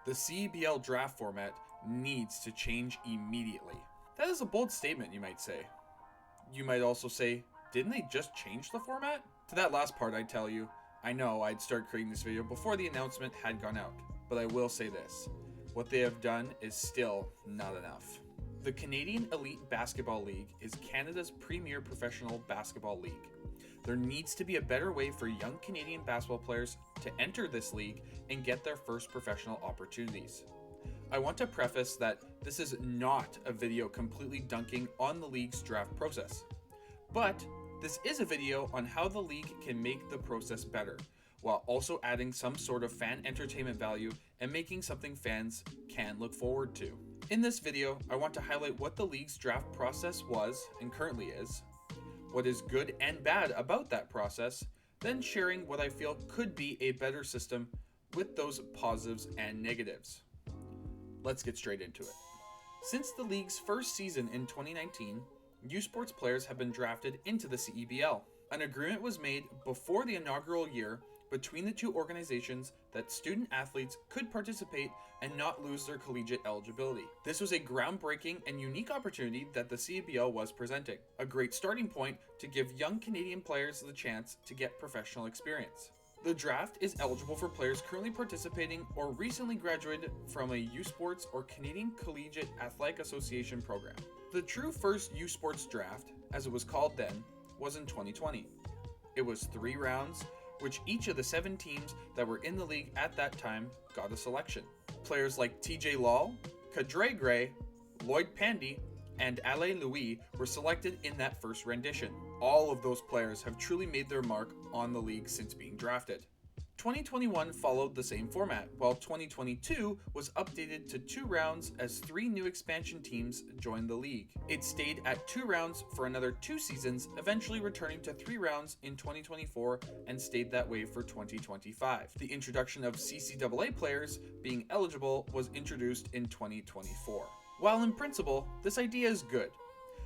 The CEBL draft format needs to change immediately. That is a bold statement, you might say. You might also say, didn't they just change the format? To that last part, I tell you, I know I'd start creating this video before the announcement had gone out, but I will say this. What they have done is still not enough. The Canadian Elite Basketball League is Canada's premier professional basketball league. There needs to be a better way for young Canadian basketball players to enter this league and get their first professional opportunities. I want to preface that this is not a video completely dunking on the league's draft process, but this is a video on how the league can make the process better, while also adding some sort of fan entertainment value and making something fans can look forward to. In this video, I want to highlight what the league's draft process was and currently is, what is good and bad about that process, then sharing what I feel could be a better system with those positives and negatives. Let's get straight into it. Since the league's first season in 2019, U Sports players have been drafted into the CEBL. An agreement was made before the inaugural year between the two organizations that student athletes could participate and not lose their collegiate eligibility. This was a groundbreaking and unique opportunity that the CEBL was presenting, a great starting point to give young Canadian players the chance to get professional experience. The draft is eligible for players currently participating or recently graduated from a U Sports or Canadian Collegiate Athletic Association program. The true first U Sports draft, as it was called then, was in 2020. It was 3 rounds, which each of the 7 teams that were in the league at that time got a selection. Players like TJ Lal, Kadre Gray, Lloyd Pandy, and Ale Louis were selected in that first rendition. All of those players have truly made their mark on the league since being drafted. 2021 followed the same format, while 2022 was updated to 2 rounds as 3 new expansion teams joined the league. It stayed at 2 rounds for another 2 seasons, eventually returning to 3 rounds in 2024 and stayed that way for 2025. The introduction of CCAA players being eligible was introduced in 2024. While in principle, this idea is good.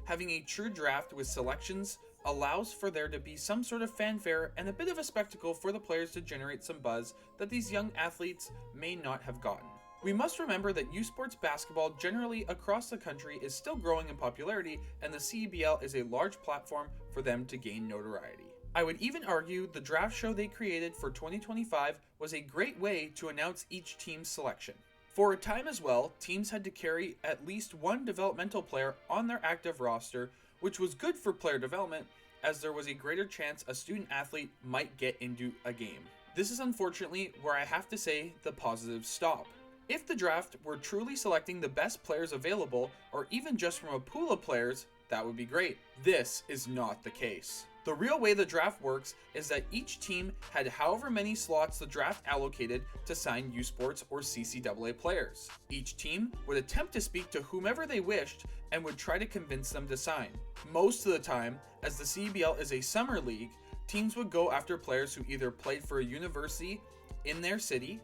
Having a true draft with selections allows for there to be some sort of fanfare and a bit of a spectacle for the players to generate some buzz that these young athletes may not have gotten. We must remember that U Sports basketball generally across the country is still growing in popularity, and the CEBL is a large platform for them to gain notoriety. I would even argue the draft show they created for 2025 was a great way to announce each team's selection. For a time as well, teams had to carry at least 1 developmental player on their active roster, which was good for player development as there was a greater chance a student athlete might get into a game. This is unfortunately where I have to say the positives stop. If the draft were truly selecting the best players available, or even just from a pool of players, that would be great. This is not the case. The real way the draft works is that each team had however many slots the draft allocated to sign U Sports or CCAA players. Each team would attempt to speak to whomever they wished and would try to convince them to sign. Most of the time, as the CEBL is a summer league, teams would go after players who either played for a university in their city,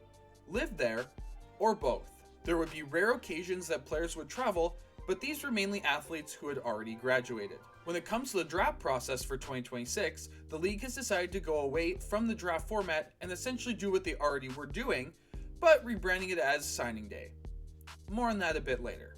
lived there, or both. There would be rare occasions that players would travel, but these were mainly athletes who had already graduated. When it comes to the draft process for 2026, the league has decided to go away from the draft format and essentially do what they already were doing, but rebranding it as signing day. More on that a bit later.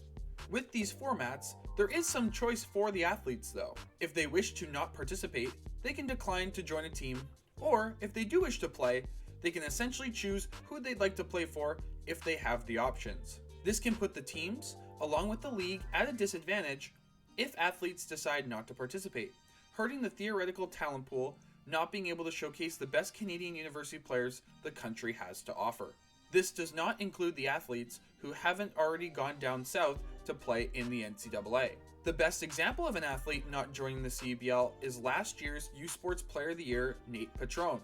With these formats, there is some choice for the athletes though. If they wish to not participate, they can decline to join a team, or if they do wish to play, they can essentially choose who they'd like to play for if they have the options. This can put the teams, along with the league, at a disadvantage if athletes decide not to participate, hurting the theoretical talent pool, not being able to showcase the best Canadian university players the country has to offer. This does not include the athletes who haven't already gone down south to play in the NCAA. The best example of an athlete not joining the CEBL is last year's U Sports Player of the Year, Nate Petrone.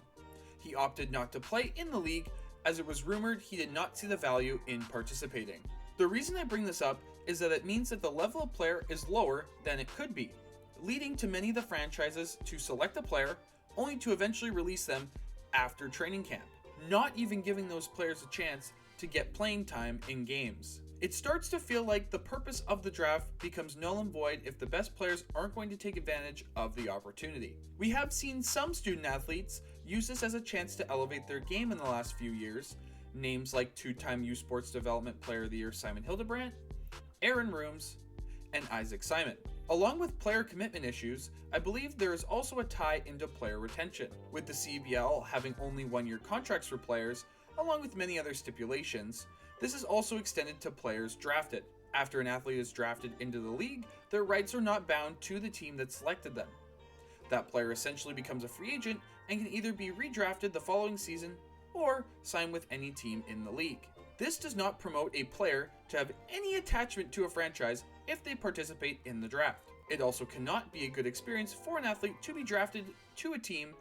He opted not to play in the league as it was rumored he did not see the value in participating. The reason I bring this up is that it means that the level of player is lower than it could be, leading to many of the franchises to select a player only to eventually release them after training camp, not even giving those players a chance to get playing time in games. It starts to feel like the purpose of the draft becomes null and void if the best players aren't going to take advantage of the opportunity. We have seen some student athletes use this as a chance to elevate their game in the last few years, names like two-time U Sports Development Player of the Year Simon Hildebrandt, Aaron Rooms, and Isaac Simon. Along with player commitment issues, I believe there is also a tie into player retention. With the CEBL having only one-year contracts for players, along with many other stipulations, this is also extended to players drafted. After an athlete is drafted into the league, their rights are not bound to the team that selected them. That player essentially becomes a free agent and can either be redrafted the following season or sign with any team in the league. This does not promote a player to have any attachment to a franchise if they participate in the draft. It also cannot be a good experience for an athlete to be drafted to a team,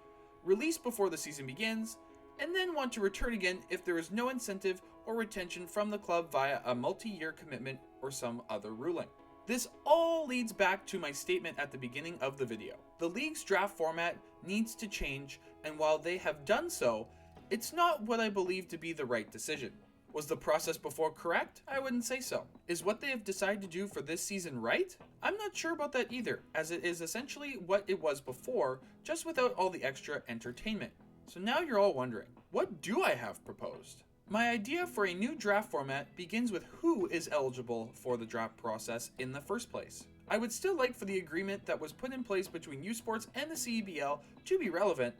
released before the season begins, and then want to return again if there is no incentive or retention from the club via a multi-year commitment or some other ruling. This all leads back to my statement at the beginning of the video. The league's draft format needs to change, and while they have done so, it's not what I believe to be the right decision. Was the process before correct? I wouldn't say so. Is what they have decided to do for this season right? I'm not sure about that either, as it is essentially what it was before, just without all the extra entertainment. So now you're all wondering, what do I have proposed? My idea for a new draft format begins with who is eligible for the draft process in the first place. I would still like for the agreement that was put in place between U Sports and the CEBL to be relevant,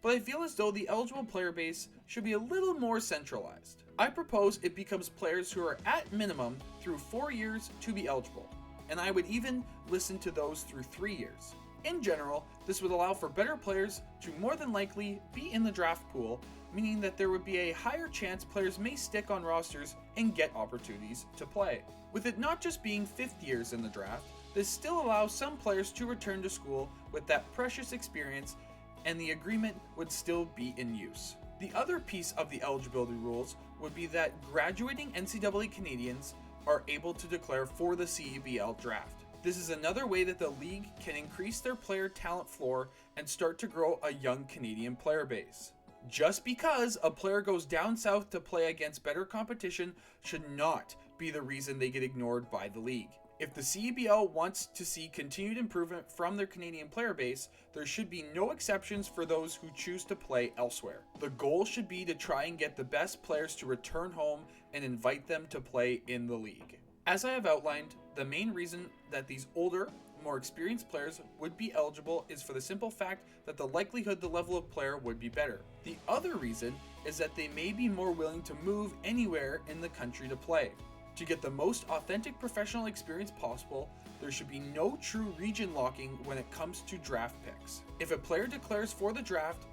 but I feel as though the eligible player base should be a little more centralized. I propose it becomes players who are at minimum through 4 years to be eligible, and I would even listen to those through 3 years. In general, this would allow for better players to more than likely be in the draft pool, meaning that there would be a higher chance players may stick on rosters and get opportunities to play. With it not just being 5th years in the draft, this still allows some players to return to school with that precious experience, and the agreement would still be in use. The other piece of the eligibility rules would be that graduating NCAA Canadians are able to declare for the CEBL draft. This is another way that the league can increase their player talent floor and start to grow a young Canadian player base. Just because a player goes down south to play against better competition should not be the reason they get ignored by the league. If the CEBL wants to see continued improvement from their Canadian player base, there should be no exceptions for those who choose to play elsewhere. The goal should be to try and get the best players to return home and invite them to play in the league. As I have outlined, the main reason that these older, more experienced players would be eligible is for the simple fact that the likelihood the level of player would be better. The other reason is that they may be more willing to move anywhere in the country to play. To get the most authentic professional experience possible, there should be no true region locking when it comes to draft picks. If a player declares for the draft,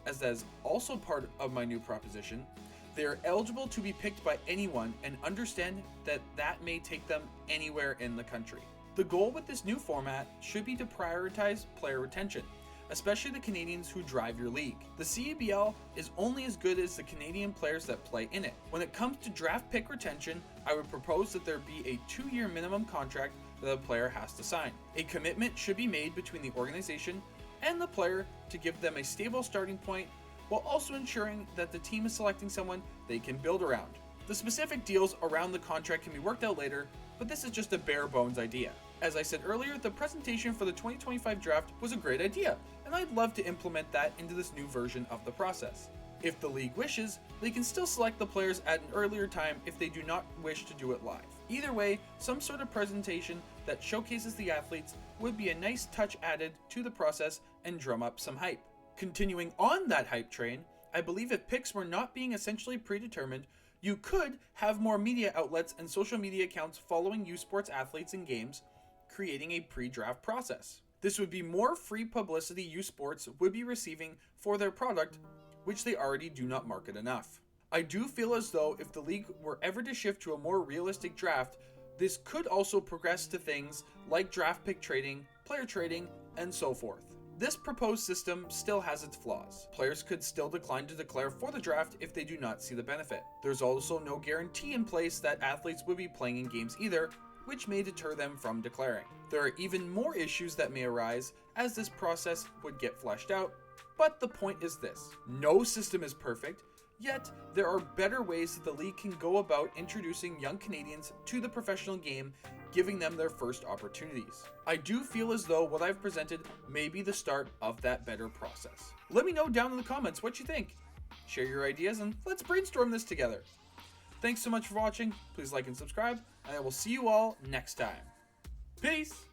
as that is also part of my new proposition, they are eligible to be picked by anyone and understand that that may take them anywhere in the country. The goal with this new format should be to prioritize player retention, especially the Canadians who drive your league. The CEBL is only as good as the Canadian players that play in it. When it comes to draft pick retention, I would propose that there be a 2-year minimum contract that a player has to sign. A commitment should be made between the organization and the player to give them a stable starting point, while also ensuring that the team is selecting someone they can build around. The specific deals around the contract can be worked out later, but this is just a bare bones idea. As I said earlier, the presentation for the 2025 draft was a great idea, and I'd love to implement that into this new version of the process. If the league wishes, they can still select the players at an earlier time if they do not wish to do it live. Either way, some sort of presentation that showcases the athletes would be a nice touch added to the process and drum up some hype. Continuing on that hype train, I believe if picks were not being essentially predetermined, you could have more media outlets and social media accounts following U Sports athletes in games, creating a pre-draft process. This would be more free publicity U Sports would be receiving for their product, which they already do not market enough. I do feel as though if the league were ever to shift to a more realistic draft, this could also progress to things like draft pick trading, player trading, and so forth. This proposed system still has its flaws. Players could still decline to declare for the draft if they do not see the benefit. There's also no guarantee in place that athletes would be playing in games either, which may deter them from declaring. There are even more issues that may arise as this process would get fleshed out, but the point is this: no system is perfect, yet there are better ways that the league can go about introducing young Canadians to the professional game, giving them their first opportunities. I do feel as though what I've presented may be the start of that better process. Let me know down in the comments what you think. share your ideas, and let's brainstorm this together. Thanks so much for watching. Please like and subscribe, and I will see you all next time. Peace!